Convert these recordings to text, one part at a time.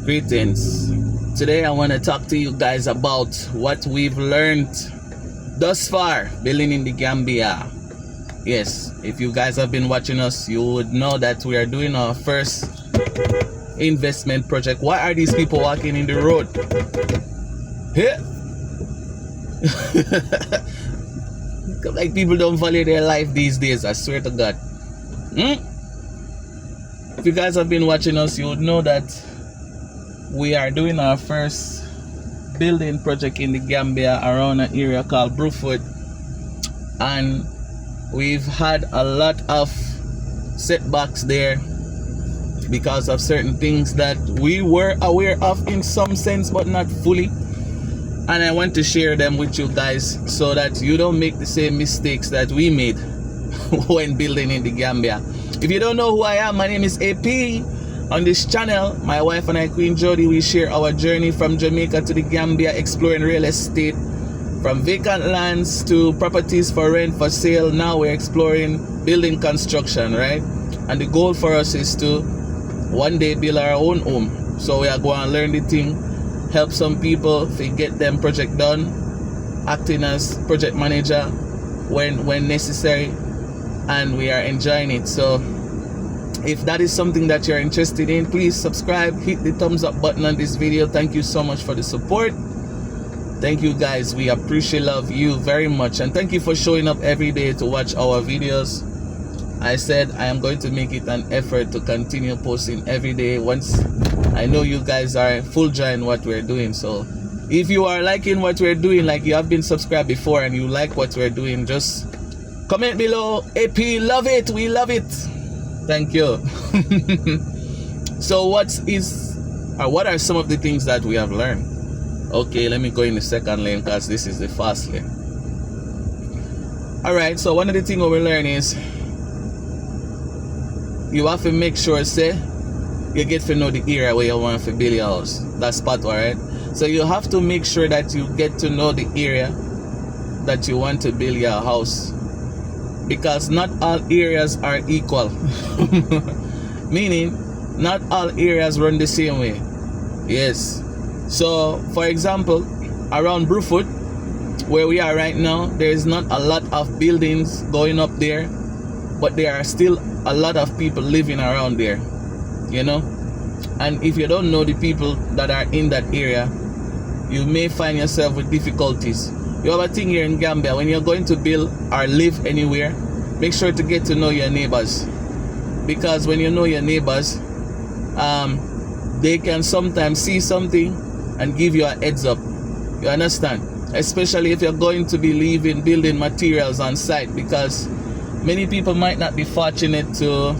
Greetings. Today I want to talk to you guys about what we've learned thus far building in the Gambia. Yes, if you guys have been watching us, you would know that we are doing our first investment project. Why are these people walking in the road? Here. Like people don't value their life these days, I swear to God. If you guys have been watching us, you would know that we are doing our first building project in the Gambia around an area called Bruford, and we've had a lot of setbacks there because of certain things that we were aware of in some sense but not fully, and I want to share them with you guys so that you don't make the same mistakes that we made when building in the Gambia. If you don't know who I am, my name is AP. On this channel, my wife and I, Queen Jody, we share our journey from Jamaica to the Gambia, exploring real estate, from vacant lands to properties for rent, for sale. Now we're exploring building construction, right? And the goal for us is to one day build our own home. So we are going to learn the thing, help some people to get them project done, acting as project manager when necessary, and we are enjoying it. So if that is something that you're interested in, please subscribe, hit the thumbs up button on this video. Thank you so much for the support. Thank you guys, we appreciate, love you very much, and thank you for showing up every day to watch our videos. I said I am going to make it an effort to continue posting every day once I know you guys are full join what we're doing. So if you are liking what we're doing, like you have been subscribed before and you like what we're doing, just comment below. AP, love it, we love it. Thank you. So what are some of the things that we have learned? Okay, let me go in the second lane because this is the fast lane. Alright, so one of the things we learn is you have to make sure, say, you get to know the area where you want to build your house. That spot, alright? So you have to make sure that you get to know the area that you want to build your house, because not all areas are equal. Meaning, not all areas run the same way. Yes. So, for example, around Bruford, where we are right now, there is not a lot of buildings going up there, but there are still a lot of people living around there, you know. And if you don't know the people that are in that area, you may find yourself with difficulties. You have a thing here in Gambia, when you're going to build or live anywhere, make sure to get to know your neighbors, because when you know your neighbors, they can sometimes see something and give you a heads up. You understand? Especially if you're going to be leaving building materials on site, because many people might not be fortunate to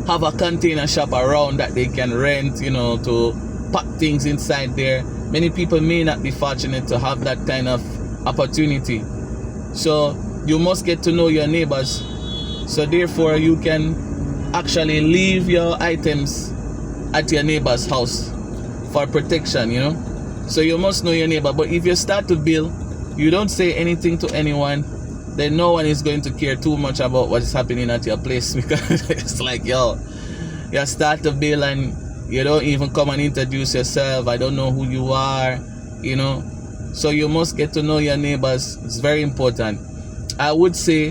have a container shop around that they can rent, you know, to pack things inside there. Many people may not be fortunate to have that kind of opportunity. So you must get to know your neighbors, so therefore you can actually leave your items at your neighbor's house for protection, you know. So you must know your neighbor. But if you start to build, you don't say anything to anyone, then no one is going to care too much about what's happening at your place, because it's like, yo, you start to build and you don't even come and introduce yourself. I don't know who you are, you know. So you must get to know your neighbors. It's very important. I would say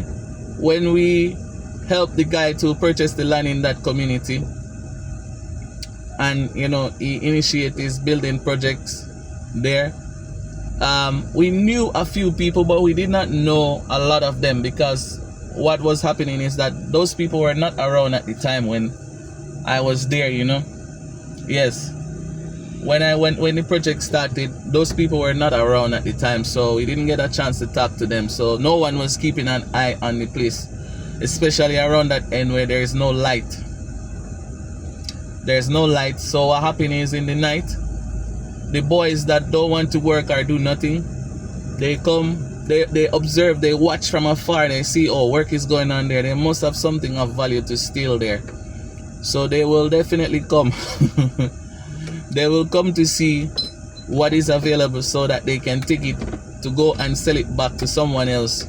when we help the guy to purchase the land in that community, and you know, he initiated his building projects there, we knew a few people, but we did not know a lot of them, because what was happening is that those people were not around at the time when I was there, you know. Yes, when the project started, those people were not around at the time, so we didn't get a chance to talk to them. So no one was keeping an eye on the place, especially around that end where there is no light. There's no light. So what happened is, in the night, the boys that don't want to work or do nothing, they come, they observe, they watch from afar, they see, oh, work is going on there, they must have something of value to steal there. So they will definitely come. They will come to see what is available so that they can take it to go and sell it back to someone else.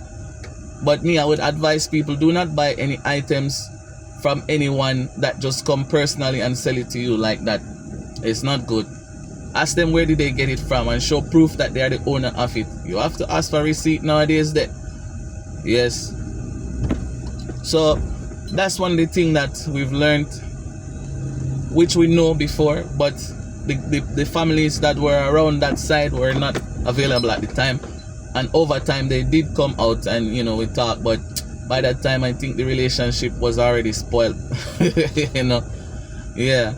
But me, I would advise people, do not buy any items from anyone that just come personally and sell it to you like that. It's not good. Ask them where did they get it from and show proof that they are the owner of it. You have to ask for receipt nowadays there. Yes. So that's one of the things that we've learned, which we know before, but the families that were around that side were not available at the time, and over time they did come out and we talked, but by that time I think the relationship was already spoiled. Yeah,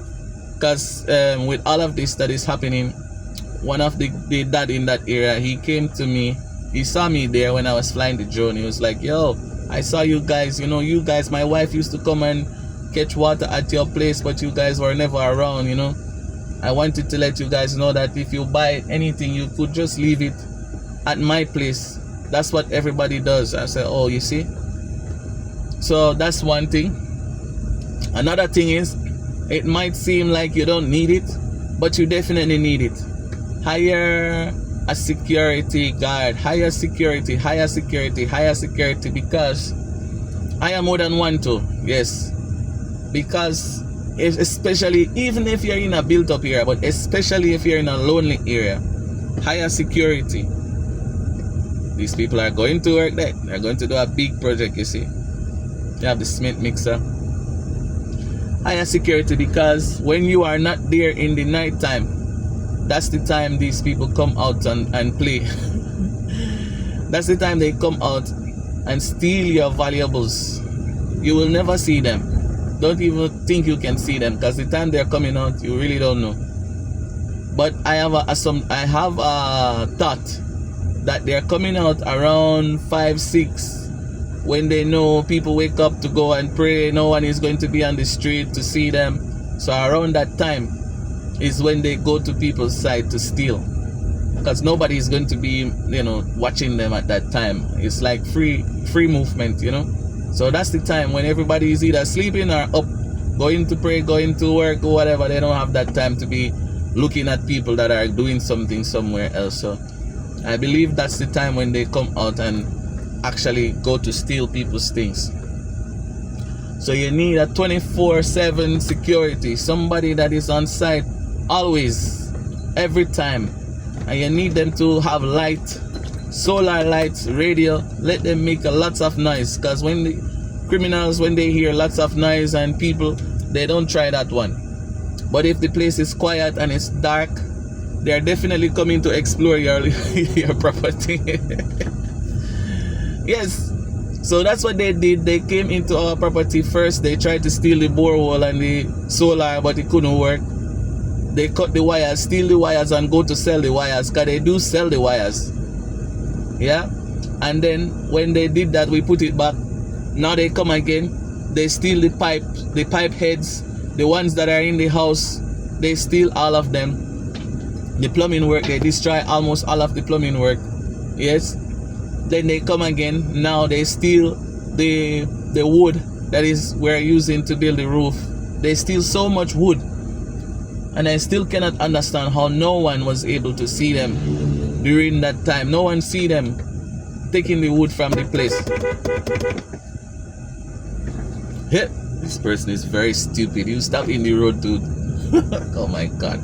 because with all of this that is happening, one of the dad in that area, he came to me, he saw me there when I was flying the drone. He was like, yo, I saw you guys, you guys, my wife used to come and catch water at your place, but you guys were never around. I wanted to let you guys know that if you buy anything, you could just leave it at my place. That's what everybody does. I said, oh, you see? So that's one thing. Another thing is, it might seem like you don't need it, but you definitely need it. Hire a security guard. Hire security, because I am more than one too. Yes. Because especially, even if you're in a built up area, but especially if you're in a lonely area, hire security. These people are going to work there. They're going to do a big project, you see. You have the cement mixer. Hire security, because when you are not there in the night time, that's the time these people come out and play. That's the time they come out and steal your valuables. You will never see them. Don't even think you can see them, because the time they're coming out, you really don't know. But I have a thought that they're coming out around 5, 6, when they know people wake up to go and pray. No one is going to be on the street to see them. So around that time is when they go to people's side to steal, because nobody is going to be watching them at that time. It's like free movement. So that's the time when everybody is either sleeping or up, going to pray, going to work, or whatever. They don't have that time to be looking at people that are doing something somewhere else. So I believe that's the time when they come out and actually go to steal people's things. So you need a 24/7 security, somebody that is on site always, every time. And you need them to have light, solar lights, radio. Let them make lots of noise, because when the criminals, when they hear lots of noise and people, they don't try that one. But if the place is quiet and it's dark, they're definitely coming to explore your property. Yes. So that's what they did. They came into our property first. They tried to steal the borehole and the solar, but it couldn't work. They cut the wires, steal the wires, and go to sell the wires, because they do sell the wires. Yeah. And then when they did that, we put it back. Now they come again. They steal the pipe heads, the ones that are in the house. They steal all of them. The plumbing work, they destroy almost all of the plumbing work. Yes. Then they come again. Now they steal the wood that is we're using to build the roof. They steal so much wood, and I still cannot understand how no one was able to see them during that time. No one see them taking the wood from the place. Yeah, this person is very stupid. You stop in the road, dude. Oh my God.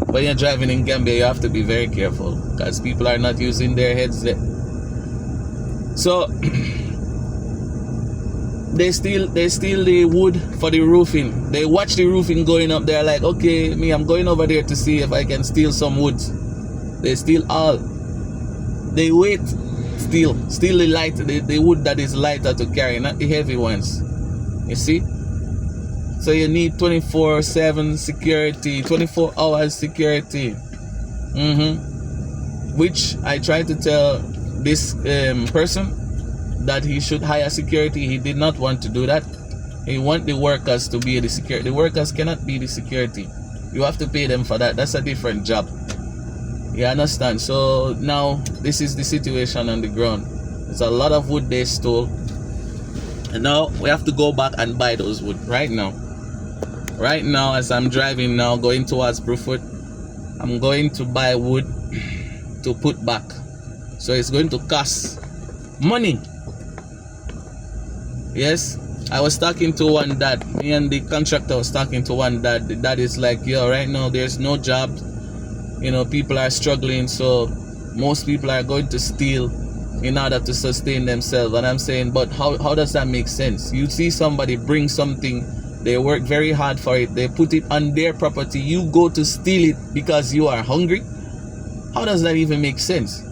When you're driving in Gambia, you have to be very careful, because people are not using their heads there. So they steal the wood for the roofing. They watch the roofing going up. They're like, okay, I'm going over there to see if I can steal some wood. They steal all. They wait, steal the light, the wood that is lighter to carry, not the heavy ones. You see? So you need 24/7 security, 24 hours security. Which I tried to tell this person that he should hire security. He did not want to do that. He want the workers to be the security. The workers cannot be the security. You have to pay them for that. That's a different job. You understand? So now this is the situation on the ground. There's a lot of wood they stole, and now we have to go back and buy those wood right now. Right now, as I'm driving now, going towards Bruford, I'm going to buy wood to put back. So it's going to cost money. Yes, I was talking to one dad. Me and the contractor was talking to one dad. The dad is like, yo, right now there's no job. You know, people are struggling, so most people are going to steal in order to sustain themselves. And I'm saying, but how does that make sense? You see somebody bring something, they work very hard for it, they put it on their property, you go to steal it because you are hungry? How does that even make sense?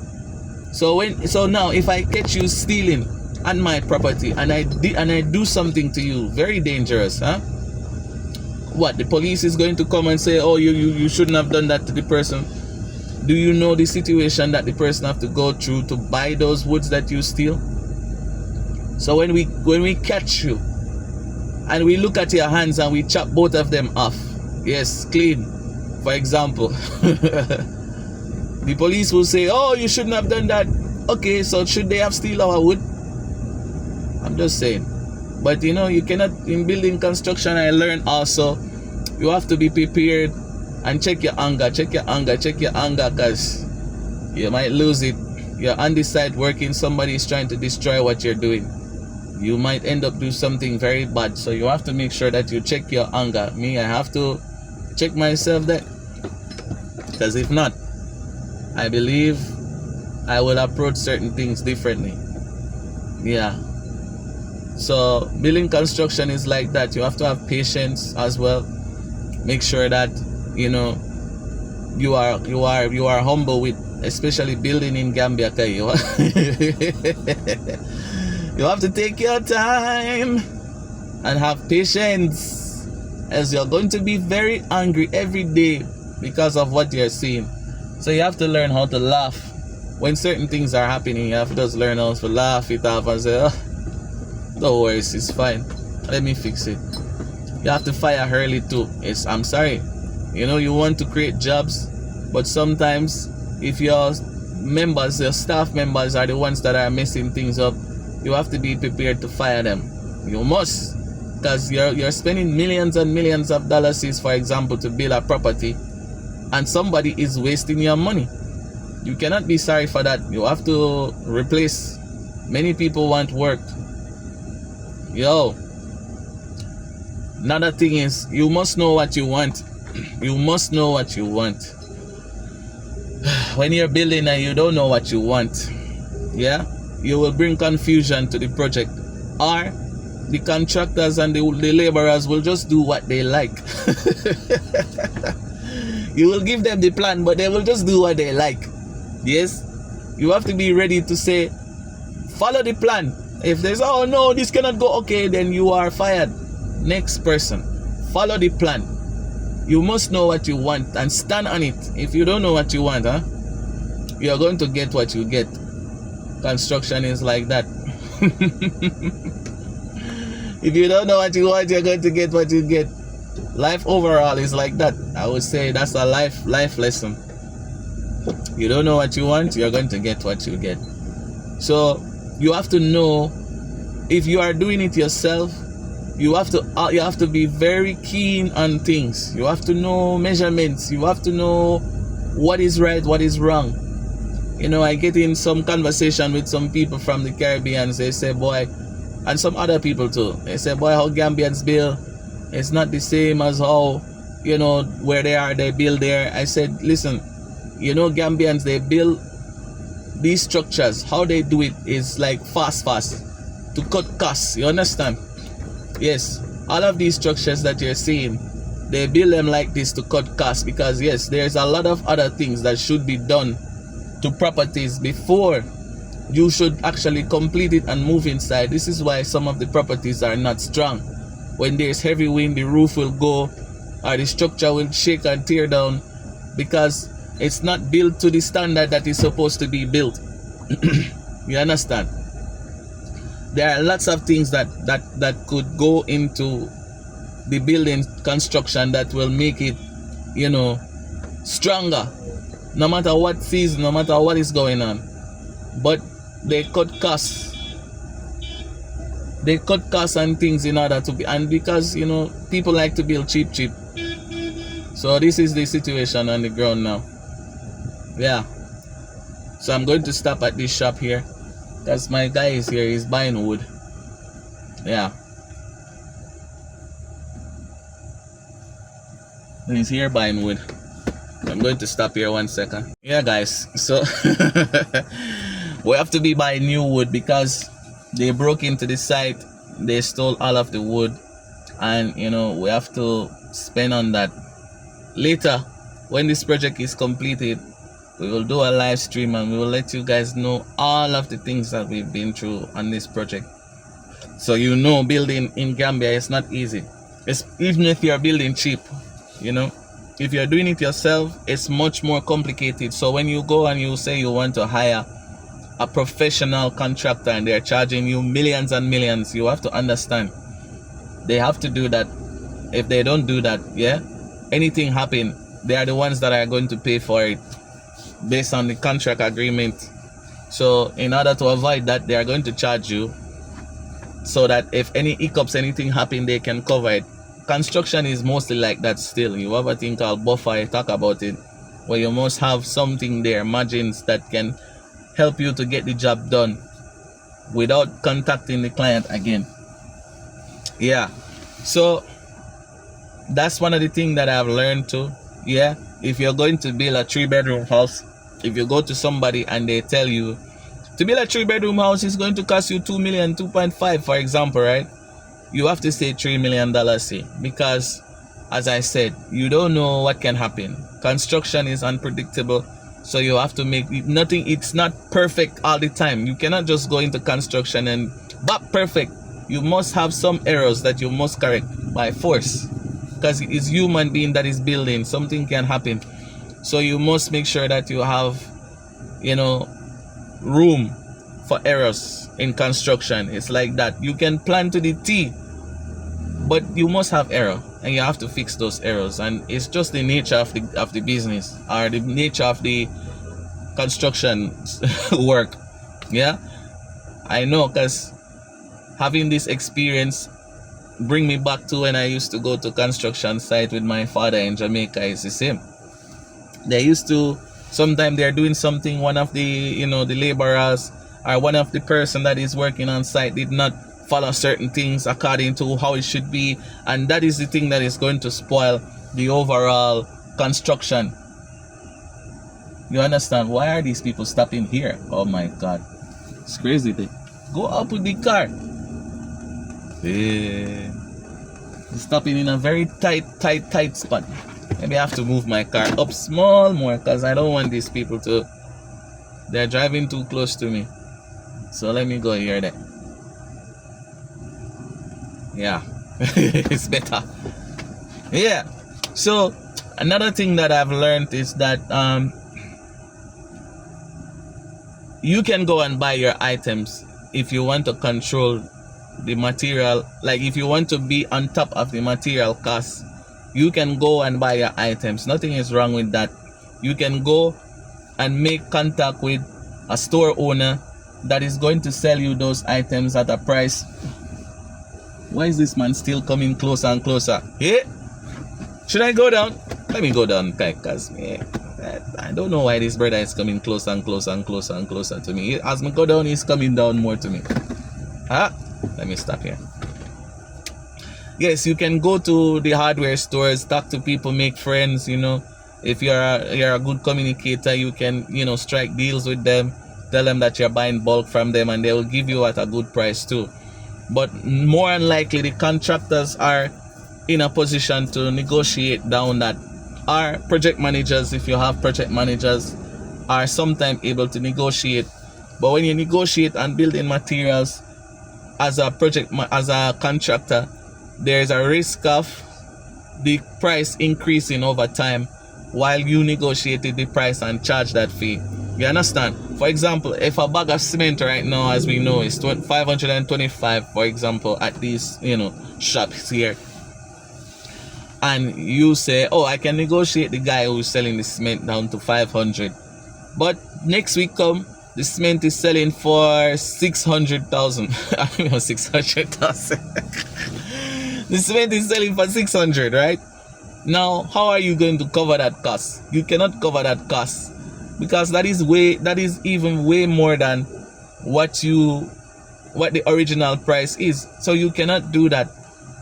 So now if I catch you stealing on my property and I do something to you very dangerous, huh? What, the police is going to come and say, oh, you shouldn't have done that to the person? Do you know the situation that the person have to go through to buy those woods that you steal? So when we catch you and we look at your hands and we chop both of them off, yes, clean, for example, the police will say, oh, you shouldn't have done that. Okay, so should they have steal our wood? I'm just saying. But you know, you cannot, in building construction, I learned also, you have to be prepared and check your anger, because you might lose it. You're on the side working, somebody is trying to destroy what you're doing. You might end up doing something very bad. So you have to make sure that you check your anger. Me, I have to check myself there. Because if not, I believe I will approach certain things differently. Yeah. So building construction is like that. You have to have patience as well. Make sure that you know you are humble with, especially building in Gambia. You have to take your time and have patience, as you're going to be very angry every day because of what you're seeing. So you have to learn how to laugh when certain things are happening. You have to just learn how to laugh it off and say, oh, don't worry, it's fine, let me fix it. You have to fire early too. I'm sorry, you know, you want to create jobs, but sometimes if your staff members are the ones that are messing things up, you have to be prepared to fire them. You must, because you're spending millions and millions of dollars, for example, to build a property, and somebody is wasting your money. You cannot be sorry for that. You have to replace. Many people want work. Yo, another thing is, you must know what you want. You must know what you want. When you're building and you don't know what you want, yeah, you will bring confusion to the project, or the contractors and the laborers will just do what they like. You will give them the plan, but they will just do what they like. Yes, you have to be ready to say, follow the plan. If there's, oh no, this cannot go, okay, then you are fired. Next person. Follow the plan. You must know what you want and stand on it. If you don't know what you want, you're going to get what you get. Construction is like that. If you don't know what you want, you're going to get what you get. Life overall is like that. I would say that's a life lesson. You don't know what you want, you're going to get what you get. So you have to know, if you are doing it yourself, you have to be very keen on things. You have to know measurements. You have to know what is right, what is wrong. You know, I get in some conversation with some people from the Caribbean. They say, boy, and some other people too, they say, boy, how Gambians build, it's not the same as how, you know, where they build there. I said, listen, you know, Gambians, they build these structures. How they do it is like fast to cut costs. You understand? Yes, all of these structures that you're seeing, they build them like this to cut costs, because yes, there's a lot of other things that should be done to properties before you should actually complete it and move inside. This is why some of the properties are not strong. When there's heavy wind, the roof will go, or the structure will shake and tear down, because it's not built to the standard that is supposed to be built. You understand? There are lots of things that could go into the building construction that will make it, you know, stronger, no matter what season, no matter what is going on. But they cut costs. They cut costs and things in order to be, and because, you know, people like to build cheap. So this is the situation on the ground now. Yeah. So I'm going to stop at this shop here, because my guy is here, he's buying wood. Yeah. He's here buying wood. I'm going to stop here 1 second. Yeah, guys. So we have to be buying new wood because they broke into the site. They stole all of the wood, and you know we have to spend on that. Later, when this project is completed, we will do a live stream and we will let you guys know all of the things that we've been through on this project. So you know, building in Gambia is not easy. Even if you're building cheap, you know, if you're doing it yourself, it's much more complicated. So when you go and you say you want to hire a professional contractor and they're charging you millions and millions, you have to understand they have to do that. If they don't do that, yeah, anything happen, they are the ones that are going to pay for it based on the contract agreement. So in order to avoid that, they are going to charge you so that if any hiccups, anything happen, they can cover it. Construction is mostly like that still. You have a thing called buffer, I talk about it, where you must have something there, margins that can help you to get the job done without contacting the client again. Yeah, so that's one of the things that I've learned too. Yeah, if you're going to build a 3-bedroom house, if you go to somebody and they tell you to build a 3-bedroom house is going to cost you 2 million, 2.5 for example, right? You have to say $3 million, say, because as I said, you don't know what can happen. Construction is unpredictable, so you have to make nothing. It's not perfect all the time. You cannot just go into construction and perfect. You must have some errors that you must correct by force, because it is human being that is building. Something can happen, so you must make sure that you have, you know, room for errors in construction. It's like that. You can plan to the T, but you must have error, and you have to fix those errors. And it's just the nature of the business, or the nature of the construction work. Yeah, I know, because having this experience bring me back to when I used to go to construction site with my father in Jamaica. It's the same. They used to, sometimes they're doing something, one of the, you know, the laborers or one of the person that is working on site did not follow certain things according to how it should be, and that is the thing that is going to spoil the overall construction. You understand? Why are these people stopping here? Oh my God, it's crazy thing. Go up with the car. Stopping in a very tight spot. Maybe I have to move my car up small more, because I don't want these people to, they're driving too close to me. So let me go here then. Yeah. It's better. Yeah. So another thing that I've learned is that you can go and buy your items if you want to control the material. Like if you want to be on top of the material costs, you can go and buy your items. Nothing is wrong with that. You can go and make contact with a store owner that is going to sell you those items at a price. Why is this man still coming closer and closer? Hey, should I go down? Let me go down, because I don't know why this brother is coming closer and closer and closer and closer to me. As I go down, he's coming down more to me. Let me stop here. Yes, you can go to the hardware stores, talk to people, make friends. You know, if you're a good communicator, you can, you know, strike deals with them. Tell them that you're buying bulk from them, and they will give you at a good price too. But more than likely, the contractors are in a position to negotiate down that. Our project managers, if you have project managers, are sometimes able to negotiate. But when you negotiate and building materials as a contractor, there is a risk of the price increasing over time while you negotiated the price and charge that fee. You understand? For example, if a bag of cement right now, as we know, is 525, for example, at these, you know, shops here, and you say, oh, I can negotiate the guy who's selling the cement down to 500, but next week come, the cement is selling for 600,000. I mean, 600,000. The cement is selling for 600, right? Now, how are you going to cover that cost? You cannot cover that cost, because that is even way more than what the original price is. So you cannot do that.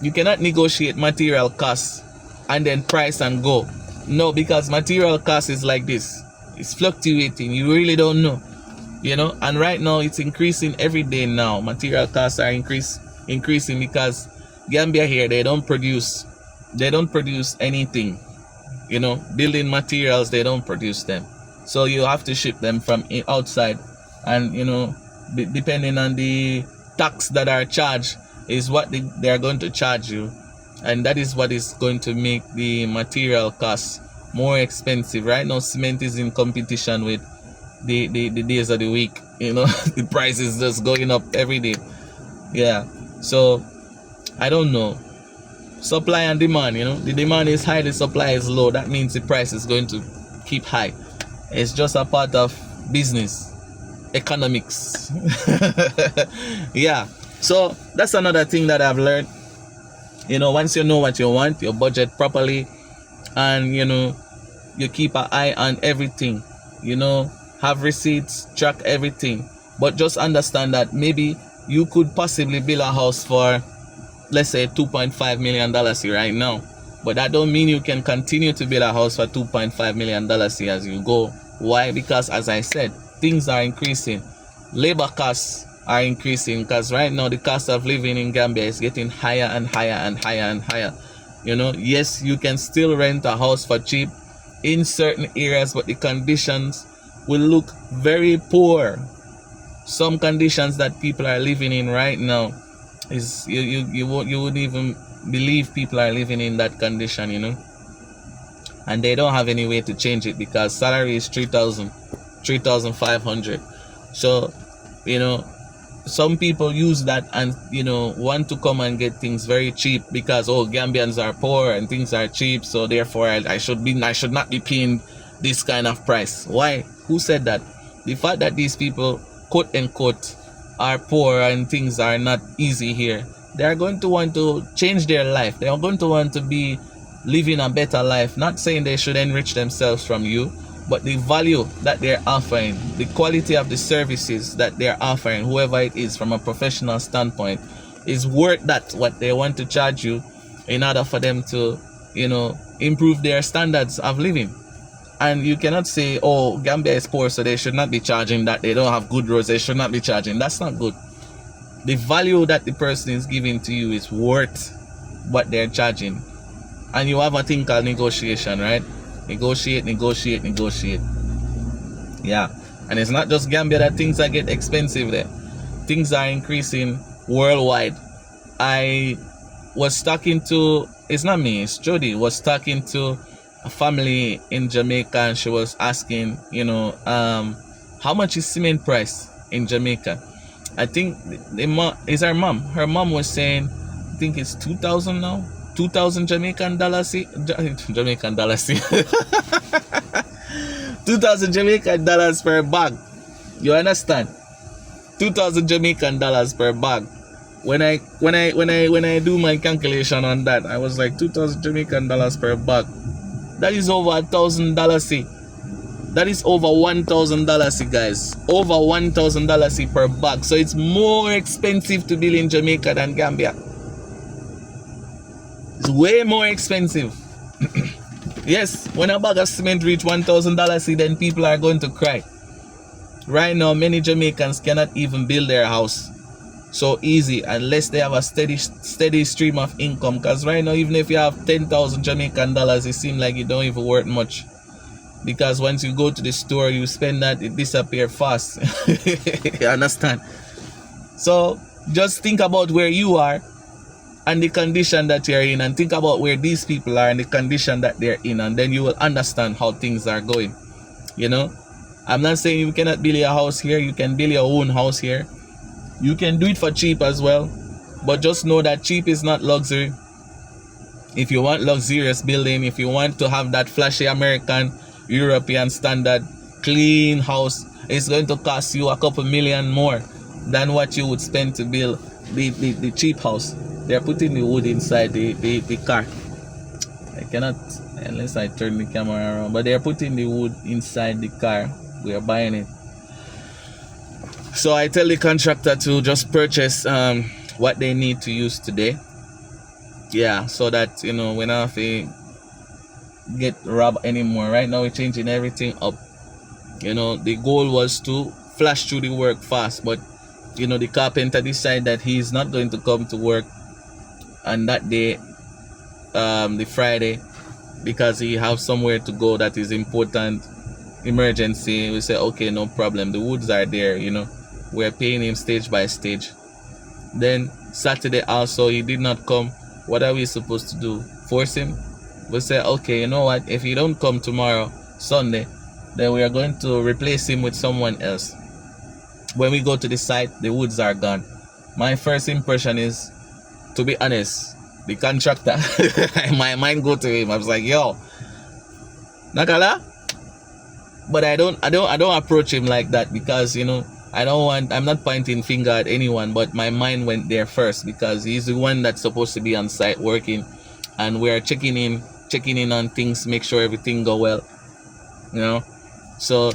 You cannot negotiate material costs and then price and go. No, because material cost is like this. It's fluctuating. You really don't know. You know, and right now it's increasing every day now. Material costs are increasing because Gambia here, they don't produce anything. You know, building materials, they don't produce them. So you have to ship them from outside. And, you know, depending on the tax that are charged is what they are going to charge you. And that is what is going to make the material costs more expensive. Right now, cement is in competition with the days of the week. You know, the price is just going up every day. Yeah. So, I don't know. Supply and demand, you know. The demand is high, the supply is low. That means the price is going to keep high. It's just a part of business. Economics. Yeah. So, that's another thing that I've learned. You know, once you know what you want, you budget properly, and, you know, you keep an eye on everything. You know, have receipts, track everything. But just understand that maybe you could possibly build a house for, let's say, $2.5 million right now. But that don't mean you can continue to build a house for $2.5 million as you go. Why? Because, as I said, things are increasing. Labor costs are increasing, because right now the cost of living in Gambia is getting higher and higher and higher and higher. You know, yes, you can still rent a house for cheap in certain areas, but the conditions will look very poor. Some conditions that people are living in right now is you wouldn't even believe people are living in that condition, you know. And they don't have any way to change it because salary is 3,500. So, you know, some people use that and, you know, want to come and get things very cheap because, oh, Gambians are poor and things are cheap, so therefore I should not be paying this kind of price. Why? Who said that? The fact that these people, quote unquote, are poor and things are not easy here, they are going to want to change their life. They are going to want to be living a better life. Not saying they should enrich themselves from you, but the value that they're offering, the quality of the services that they're offering, whoever it is from a professional standpoint, is worth that, what they want to charge you in order for them to, you know, improve their standards of living. And you cannot say, oh, Gambia is poor, so they should not be charging that. They don't have good roads, they should not be charging. That's not good. The value that the person is giving to you is worth what they're charging. And you have a thing called negotiation, right? Negotiate. Yeah. And it's not just Gambia that things are get expensive there. Things are increasing worldwide. I was talking to, it's not me, it's Jody, was talking to a family in Jamaica, and she was asking, you know, how much is cement price in Jamaica? I think is her mom. Her mom was saying, I think it's 2,000 now. 2,000 Jamaican dollars. Jamaican dollars. 2,000 Jamaican dollars per bag. You understand? 2,000 Jamaican dollars per bag. When I do my calculation on that, I was like, 2,000 Jamaican dollars per bag. That is over $1,000. That is over $1,000, guys. Over $1,000 per bag. So it's more expensive to build in Jamaica than Gambia. It's way more expensive. Yes, when a bag of cement reach $1,000, then people are going to cry. Right now, many Jamaicans cannot even build their house so easy unless they have a steady stream of income. Because right now, even if you have 10,000 Jamaican dollars, it seems like it don't even worth much. Because once you go to the store, you spend that, it disappears fast. You understand? So just think about where you are and the condition that you're in, and think about where these people are and the condition that they're in, and then you will understand how things are going. You know, I'm not saying you cannot build your house here. You can build your own house here. You can do it for cheap as well, but just know that cheap is not luxury. If you want luxurious building, if you want to have that flashy American, European standard clean house, it's going to cost you a couple million more than what you would spend to build the cheap house. They're putting the wood inside the car. I cannot, unless I turn the camera around, but they're putting the wood inside the car. We are buying it. So I tell the contractor to just purchase what they need to use today. Yeah, so that, you know, we don't have to get robbed anymore. Right now we're changing everything up. You know, the goal was to flash through the work fast, but you know, the carpenter decided that he's not going to come to work on that day, the Friday, because he have somewhere to go that is important, emergency. We say, okay, no problem, the woods are there, you know, we're paying him stage by stage. Then Saturday also he did not come. What are we supposed to do? Force him? We say, okay, you know what, if he don't come tomorrow, Sunday, then we are going to replace him with someone else. When we go to the site, the woods are gone. My first impression is, to be honest, the contractor, my mind go to him. I was like, yo, Nakala. But I don't approach him like that, because you know, I'm not pointing finger at anyone, but my mind went there first, because he's the one that's supposed to be on site working, and we're checking in on things, make sure everything go well, you know. So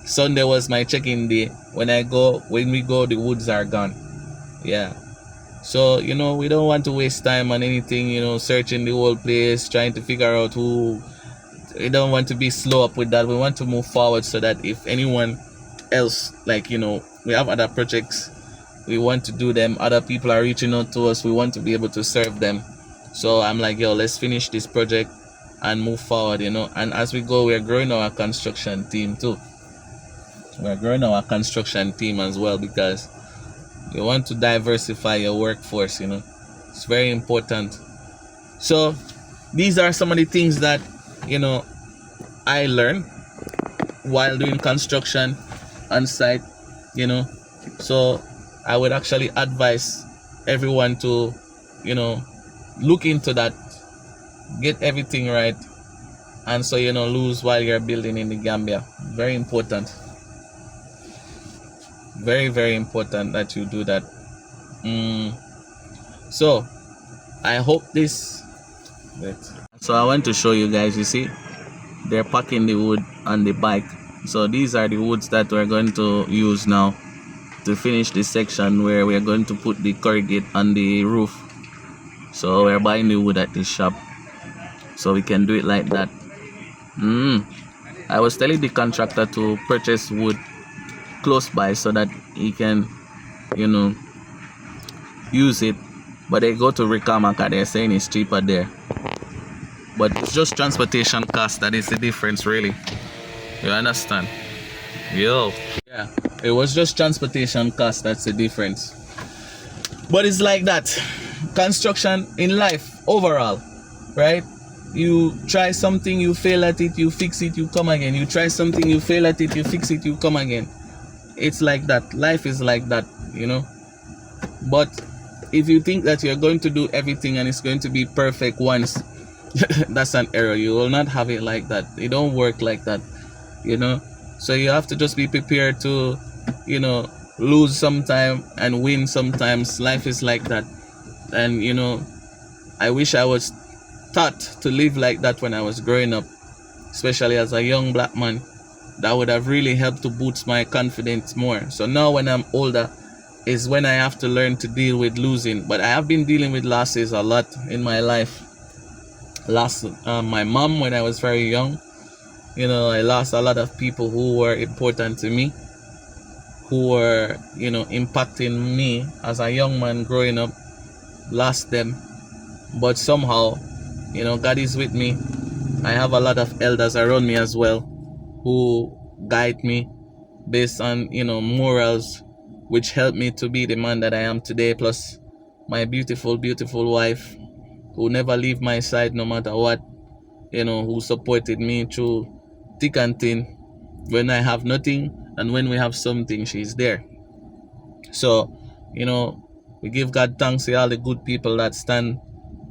Sunday was my check-in day. When we go, the woods are gone. Yeah. So, you know, we don't want to waste time on anything, you know, searching the whole place, trying to figure out who. We don't want to be slow up with that. We want to move forward, so that if anyone else, like, you know, we have other projects, we want to do them. Other people are reaching out to us. We want to be able to serve them. So I'm like, yo, let's finish this project and move forward, you know. And as we go, we're growing our construction team too. We're growing our construction team as well, because you want to diversify your workforce, you know. It's very important. So these are some of the things that, you know, I learned while doing construction on site, you know. So I would actually advise everyone to, you know, look into that, get everything right, and so you know, lose while you're building in the Gambia. Very important. Very, very important that you do that. So I hope this. So I want to show you guys. You see, they're packing the wood on the bike. So these are the woods that we're going to use now to finish this section where we're going to put the corrugate on the roof. So we're buying the wood at the shop, so we can do it like that. I was telling the contractor to purchase wood close by so that he can, you know, use it, but they go to Rikamaka. They're saying it's cheaper there, but it's just transportation cost that is the difference, really. You understand? Yeah, it was just transportation cost, that's the difference. But it's like that, construction in life overall, right? You try something, you fail at it, you fix it, you come again. You try something, you fail at it, you fix it, you come again. It's like that. Life is like that, you know. But if you think that you're going to do everything and it's going to be perfect once, that's an error. You will not have it like that. It don't work like that, you know. So you have to just be prepared to, you know, lose sometime and win sometimes. Life is like that. And you know, I wish I was taught to live like that when I was growing up, especially as a young black man. That would have really helped to boost my confidence more. So now when I'm older is when I have to learn to deal with losing. But I have been dealing with losses a lot in my life. Lost my mom when I was very young. You know, I lost a lot of people who were important to me, who were, you know, impacting me as a young man growing up. Lost them. But somehow, you know, God is with me. I have a lot of elders around me as well, who guide me based on, you know, morals, which helped me to be the man that I am today. Plus my beautiful, beautiful wife, who never leave my side no matter what, you know, who supported me through thick and thin. When I have nothing and when we have something, she's there. So, you know, we give God thanks to all the good people that stand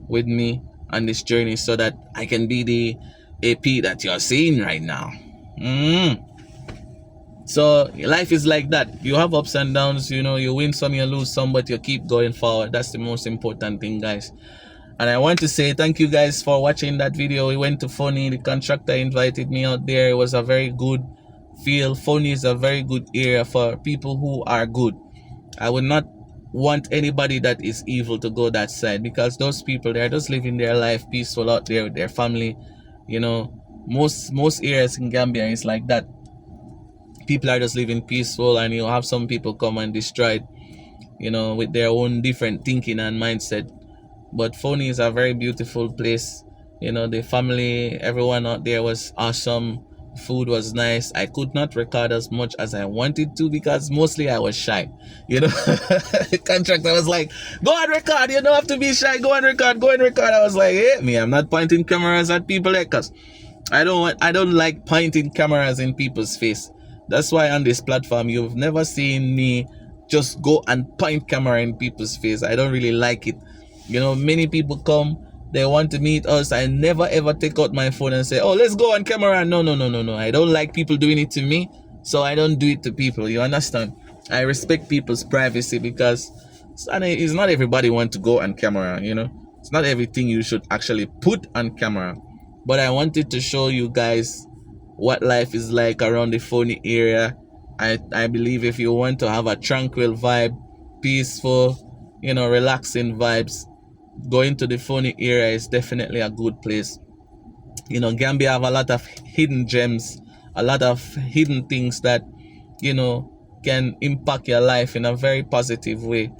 with me on this journey, so that I can be the AP that you're seeing right now. So life is like that. You have ups and downs, you know, you win some, you lose some, but you keep going forward. That's the most important thing, guys. And I want to say thank you guys for watching that video. We went to Phony. The contractor invited me out there. It was a very good feel. Phony is a very good area for people who are good. I would not want anybody that is evil to go that side, because those people, they're just living their life peaceful out there with their family, You know, most areas in Gambia is like that. People are just living peaceful, and you have some people come and destroy it, you know, with their own different thinking and mindset. But Phony is a very beautiful place. You know, the family, everyone out there was awesome. Food was nice. I could not record as much as I wanted to because mostly I was shy. You know, the contractor was like, go and record. You don't have to be shy. Go and record. Go and record. I was like, hey, me, I'm not pointing cameras at people like us. I don't like pointing cameras in people's face. That's why on this platform, you've never seen me just go and point camera in people's face. I don't really like it. You know, many people come, they want to meet us. I never ever take out my phone and say, oh, let's go on camera. No. I don't like people doing it to me, so I don't do it to people. You understand? I respect people's privacy because it's not everybody want to go on camera, you know. It's not everything you should actually put on camera. But I wanted to show you guys what life is like around the Phony area. I believe if you want to have a tranquil vibe, peaceful, you know, relaxing vibes, going to the Phony area is definitely a good place. You know, Gambia have a lot of hidden gems, a lot of hidden things that, you know, can impact your life in a very positive way.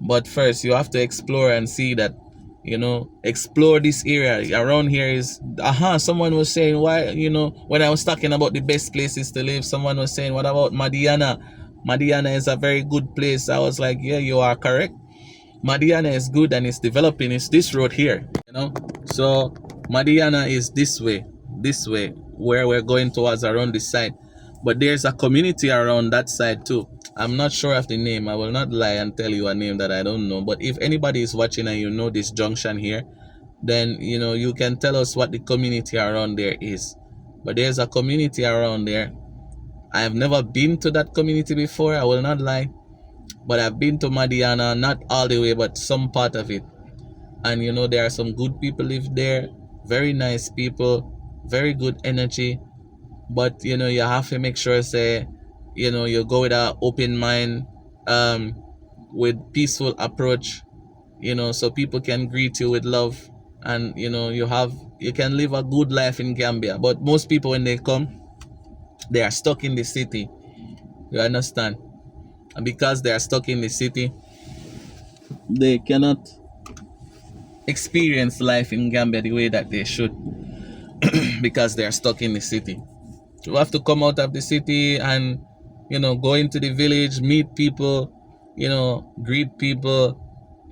But first, you have to explore and see that, you know, explore this area. Around here is, someone was saying, why, you know, when I was talking about the best places to live, someone was saying, what about Madiana? Madiana is a very good place. I was like, yeah, you are correct. Madiana is good and it's developing. It's this road here, you know. So Madiana is this way, where we're going towards around this side. But there's a community around that side too. I'm not sure of the name. I will not lie and tell you a name that I don't know. But if anybody is watching and you know this junction here, then, you know, you can tell us what the community around there is. But there's a community around there. I have never been to that community before. I will not lie. But I've been to Madiana, not all the way, but some part of it. And, you know, there are some good people live there. Very nice people. Very good energy. But, you know, you have to make sure, say, you know, you go with an open mind, with peaceful approach, you know, so people can greet you with love. And, you know, you can live a good life in Gambia. But most people, when they come, they are stuck in the city. You understand? And because they are stuck in the city, they cannot experience life in Gambia the way that they should because they are stuck in the city. You have to come out of the city and, you know, go into the village, meet people, you know, greet people,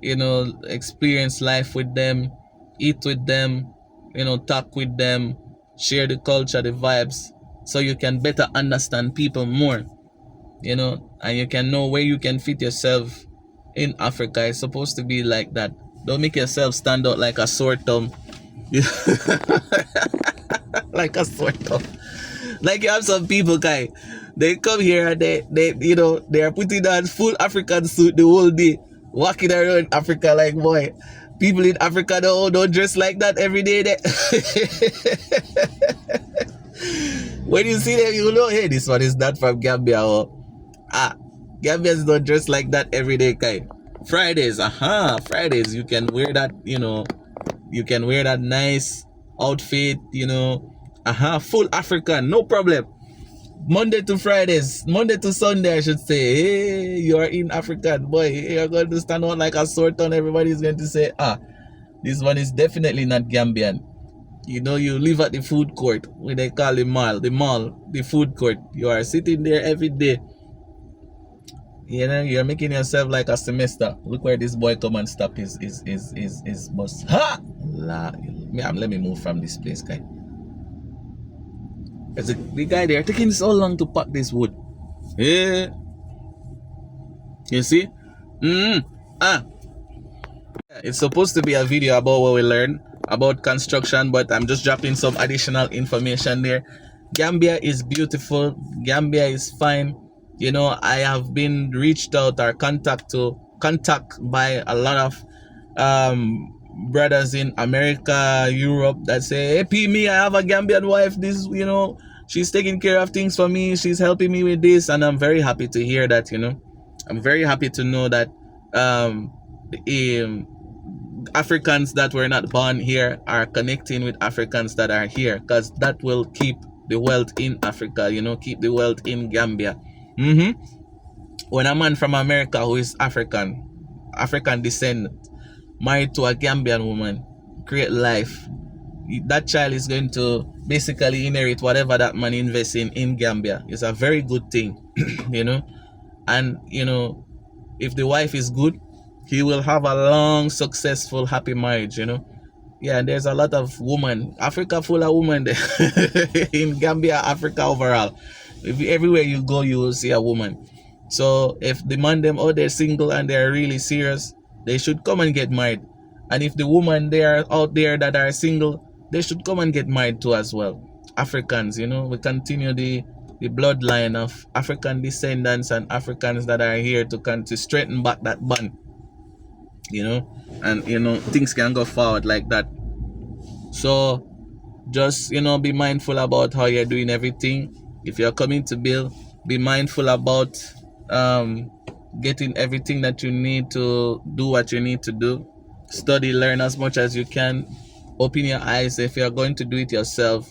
you know, experience life with them, eat with them, you know, talk with them, share the culture, the vibes, so you can better understand people more, you know, and you can know where you can fit yourself in Africa. It's supposed to be like that. Don't make yourself stand out like a sore thumb. Like a sore thumb. Like you have some people, guy, they come here and they you know, they are putting on full African suit the whole day, walking around Africa like, boy, people in Africa don't dress like that every day. When you see them, you know, hey, this one is not from Gambia. Or Gambians don't dress like that every day, guy. Fridays, Fridays, you can wear that, you know, you can wear that nice outfit, you know, full African, no problem. Monday to Sunday, I should say, hey, you are in African, boy, you're going to stand out like a sore thumb. Everybody's going to say, this one is definitely not Gambian. You know, you live at the food court, what they call the mall, the food court. You are sitting there every day. You know, you're making yourself like a semester. Look where this boy come and stop his bus. Let me move from this place, guy. There's the guy there taking so long to pack this wood. Yeah. You see? It's supposed to be a video about what we learn about construction, but I'm just dropping some additional information there. Gambia is beautiful. Gambia is fine. You know, I have been reached out or contact by a lot of brothers in America, Europe that say, hey, P, me, I have a Gambian wife. This, you know, she's taking care of things for me. She's helping me with this. And I'm very happy to hear that, you know. I'm very happy to know that Africans that were not born here are connecting with Africans that are here, because that will keep the wealth in Africa, keep the wealth in Gambia. When a man from America who is African descent, married to a Gambian woman, create life, that child is going to basically inherit whatever that man invests in Gambia. It's a very good thing, and if the wife is good, he will have a long, successful, happy marriage. Yeah, and there's a lot of women. Africa full of women in Gambia, Africa overall. Everywhere you go, you will see a woman. So if the man them they're single and they're really serious, they should come and get married. And if the woman they are out there that are single, they should come and get married too as well. Africans, we continue the bloodline of African descendants and Africans that are here to straighten back that bond. And things can go forward like that. So just be mindful about how you're doing everything. If you're coming to build, be mindful about getting everything that you need to do what you need to do. Study, learn as much as you can. Open your eyes. If you're going to do it yourself,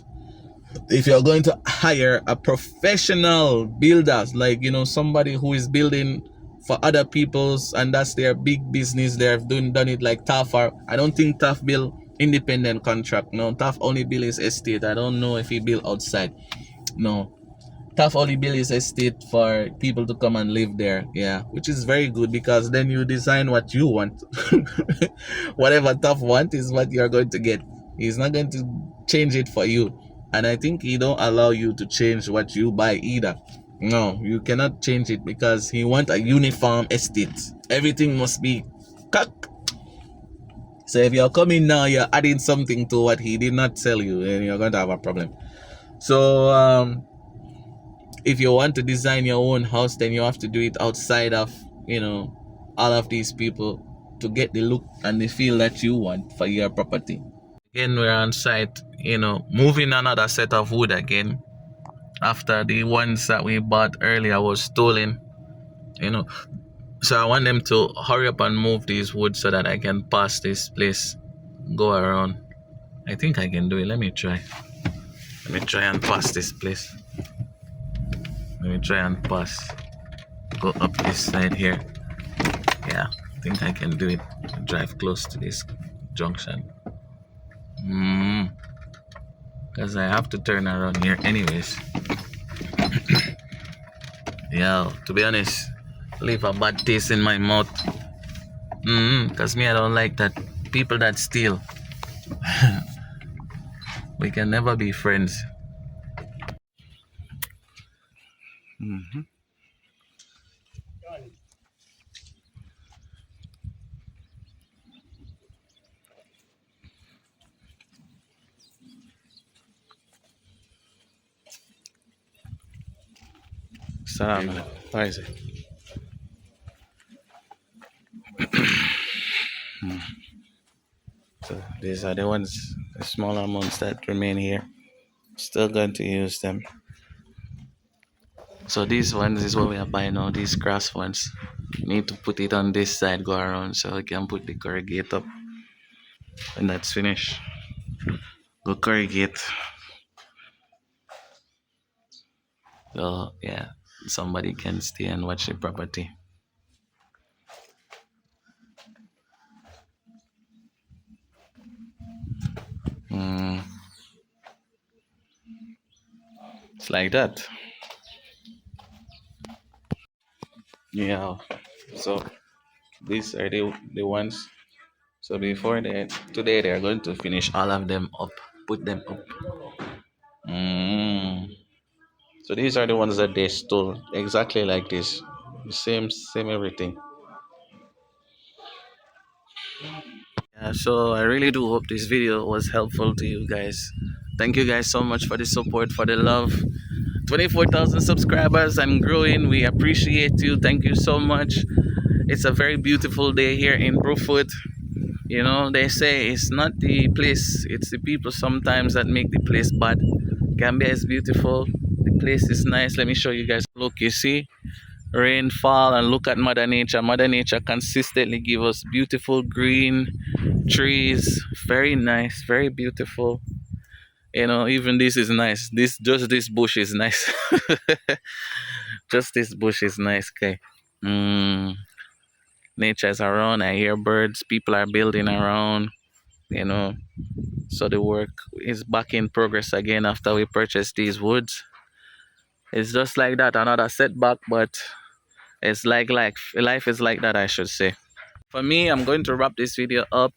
if you're going to hire a professional builder, like somebody who is building for other people's and that's their big business, they've done it like Taff. I don't think Taff build independent contract. No, Taff only build his estate. I don't know if he build outside. No, Taff only build his estate for people to come and live there. Yeah, which is very good, because then you design what you want. Whatever Taff want is what you're going to get. He's not going to change it for you. And I think he don't allow you to change what you buy either. No, you cannot change it, because he want a uniform estate. Everything must be cut. So if you're coming now, you're adding something to what he did not tell you, and you're going to have a problem. So if you want to design your own house, then you have to do it outside of all of these people to get the look and the feel that you want for your property. Again, we're on site, moving another set of wood again, after the ones that we bought earlier was stolen. So I want them to hurry up and move these wood so that I can pass this place, go around. I think I can do it. Let me try and pass this place. Let me try and pass, go up this side here. Yeah, I think I can do it. Drive close to this junction. Because I have to turn around here anyways. Yeah, to be honest, leave a bad taste in my mouth. Because me, I don't like that. People that steal. We can never be friends. Salam alaikum. So these are the ones, the smaller amounts that remain here. Still going to use them. So these ones is what we are buying now, these grass ones. Need to put it on this side, go around, so I can put the corrugate up. When that's finished, go corrugate. So yeah, somebody can stay and watch the property. It's like that. Yeah. So these are the ones. So today they are going to finish all of them up, put them up. So these are the ones that they stole, exactly like this, same everything. Yeah, so I really do hope this video was helpful to you guys. Thank you guys so much for the support, for the love. 24,000 subscribers and growing. We appreciate you. Thank you so much. It's a very beautiful day here in Brufut. They say it's not the place, it's the people sometimes that make the place bad. Gambia is beautiful. The place is nice. Let me show you guys. Look, you see, rainfall and look at Mother Nature. Mother Nature consistently give us beautiful green trees. Very nice, very beautiful. You know, even this is nice. This bush is nice. Just this bush is nice, okay. Mm, nature is around. I hear birds. People are building around. You know, so the work is back in progress again after we purchased these woods. It's just like that, another setback, but it's like life is like that, I should say. For me, I'm going to wrap this video up.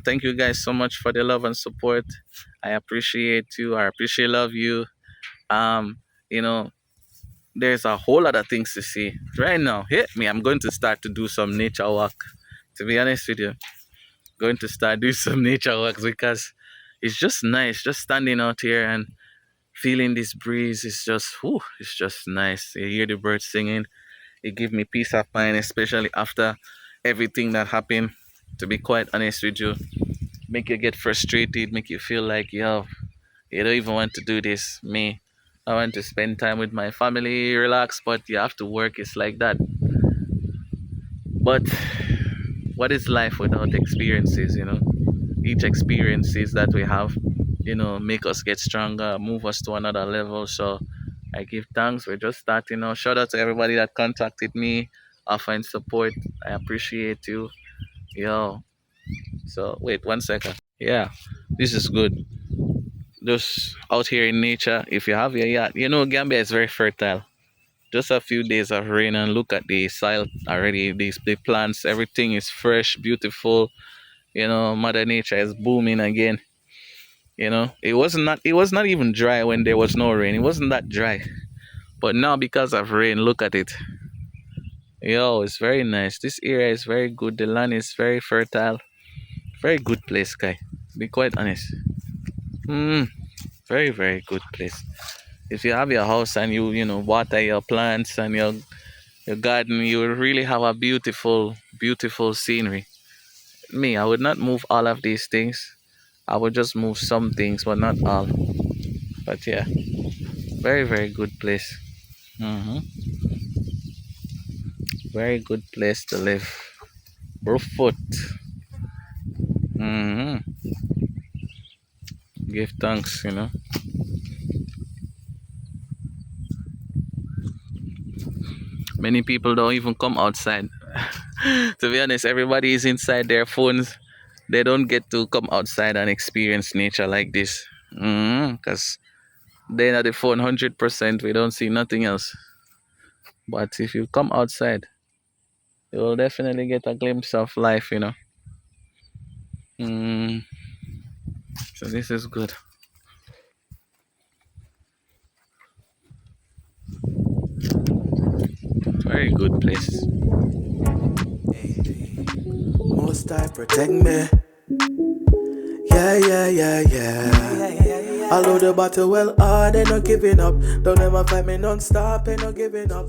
Thank you guys so much for the love and support. I appreciate you. I appreciate love you. Um, you know, there's a whole lot of things to see. Right now, hit me. I'm going to start to do some nature walk. To be honest with you, going to start doing some nature walks because it's just nice, just standing out here and feeling this breeze. Is just, whew, it's just nice. You hear the birds singing. It gives me peace of mind, especially after everything that happened. To be quite honest with you, make you get frustrated, make you feel like, yo, you don't even want to do this. Me, I want to spend time with my family, relax, but you have to work. It's like that. But what is life without experiences, you know? Each experiences that we have, you know, make us get stronger, move us to another level. So I give thanks. We're just starting now. Shout out to everybody that contacted me, offering support. I appreciate you. Yo. So wait 1 second. Yeah, this is good. Just out here in nature. If you have your yacht, you know Gambia is very fertile. Just a few days of rain and look at the soil already. The plants, everything is fresh, beautiful. You know, Mother Nature is booming again. You know, it was not even dry when there was no rain. It wasn't that dry. But now because of rain, look at it. Yo, it's very nice. This area is very good. The land is very fertile. Very good place, guy. Be quite honest. Very, very good place. If you have your house and you know, water your plants and your garden, you will really have a beautiful, beautiful scenery. Me, I would not move all of these things. I would just move some things, but not all. But yeah, very, very good place. hmm Very good place to live. Brofoot. hmm Give thanks, you know. Many people don't even come outside. To be honest, everybody is inside their phones. They don't get to come outside and experience nature like this. Because they're at the phone 100%. We don't see nothing else. But if you come outside, you will definitely get a glimpse of life, you know. Mm, so this is good. Very good place. Most I protect me. Yeah, yeah, yeah, yeah. Although the battle well hard, they not giving up. Don't ever fight me non-stop, they not giving up.